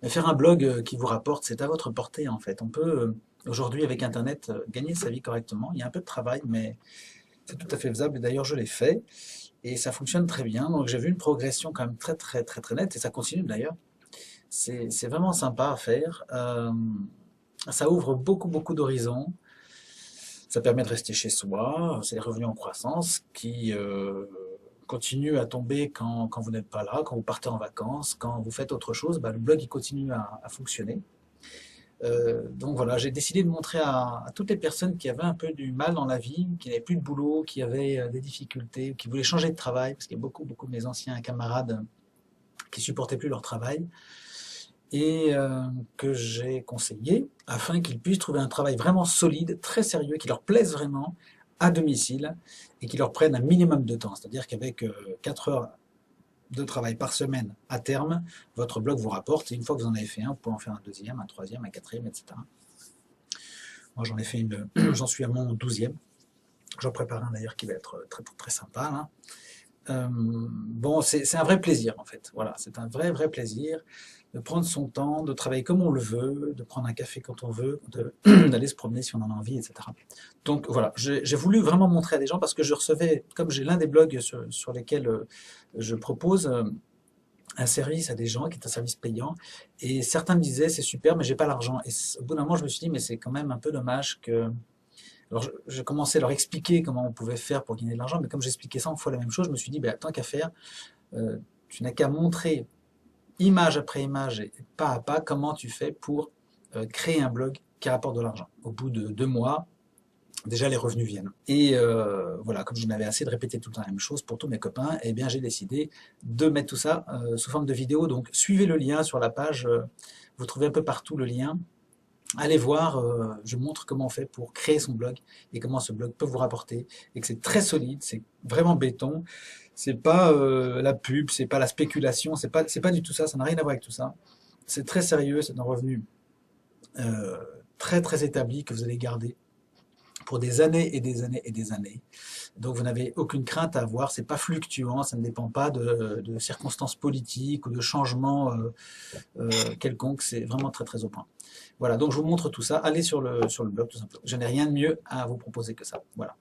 Mais faire un blog qui vous rapporte, c'est à votre portée en fait. On peut aujourd'hui avec Internet gagner sa vie correctement. Il y a un peu de travail, mais c'est tout à fait faisable. Et d'ailleurs, je l'ai fait et ça fonctionne très bien. Donc j'ai vu une progression quand même très très très très nette et ça continue d'ailleurs. C'est vraiment sympa à faire. Ça ouvre beaucoup beaucoup d'horizons. Ça permet de rester chez soi. C'est les revenus en croissance qui continuent à tomber quand vous n'êtes pas là, quand vous partez en vacances, quand vous faites autre chose. Bah, le blog il continue à fonctionner. Donc voilà, j'ai décidé de montrer à toutes les personnes qui avaient un peu du mal dans la vie, qui n'avaient plus de boulot, qui avaient des difficultés, qui voulaient changer de travail, parce qu'il y a beaucoup, beaucoup de mes anciens camarades qui supportaient plus leur travail, et que j'ai conseillé afin qu'ils puissent trouver un travail vraiment solide, très sérieux, qui leur plaise vraiment, à domicile, et qui leur prenne un minimum de temps. C'est-à-dire qu'avec 4 heures de travail par semaine à terme, votre blog vous rapporte, et une fois que vous en avez fait un, vous pouvez en faire un deuxième, un troisième, un quatrième, etc. Moi, j'en ai fait une, j'en suis à mon 12e. J'en prépare un d'ailleurs qui va être très, très, très sympa. Là. Bon, c'est un vrai plaisir en fait. Voilà, c'est un vrai, vrai plaisir de prendre son temps, de travailler comme on le veut, de prendre un café quand on veut, d'aller se promener si on en a envie, etc. Donc voilà, j'ai voulu vraiment montrer à des gens parce que je recevais, comme j'ai l'un des blogs sur lesquels je propose un service à des gens qui est un service payant, et certains me disaient c'est super, mais j'ai pas l'argent. Et au bout d'un moment, je me suis dit mais c'est quand même un peu dommage que alors, je commençais à leur expliquer comment on pouvait faire pour gagner de l'argent, mais comme j'expliquais 100 fois la même chose, je me suis dit, bah, tant qu'à faire, tu n'as qu'à montrer image après image et pas à pas comment tu fais pour créer un blog qui rapporte de l'argent. Au bout de 2 mois, déjà les revenus viennent. Et voilà, comme je n'avais assez de répéter tout le temps la même chose pour tous mes copains, eh bien j'ai décidé de mettre tout ça sous forme de vidéo. Donc suivez le lien sur la page, vous trouvez un peu partout le lien. Allez voir, je montre comment on fait pour créer son blog et comment ce blog peut vous rapporter et que c'est très solide, c'est vraiment béton, c'est pas la pub, c'est pas la spéculation, c'est pas du tout ça, ça n'a rien à voir avec tout ça. C'est très sérieux, c'est un revenu très très établi que vous allez garder pour des années et des années et des années. Donc vous n'avez aucune crainte à avoir, c'est pas fluctuant, ça ne dépend pas de circonstances politiques ou de changements quelconques, c'est vraiment très très au point. Voilà, donc je vous montre tout ça, allez sur le blog tout simplement. Je n'ai rien de mieux à vous proposer que ça. Voilà.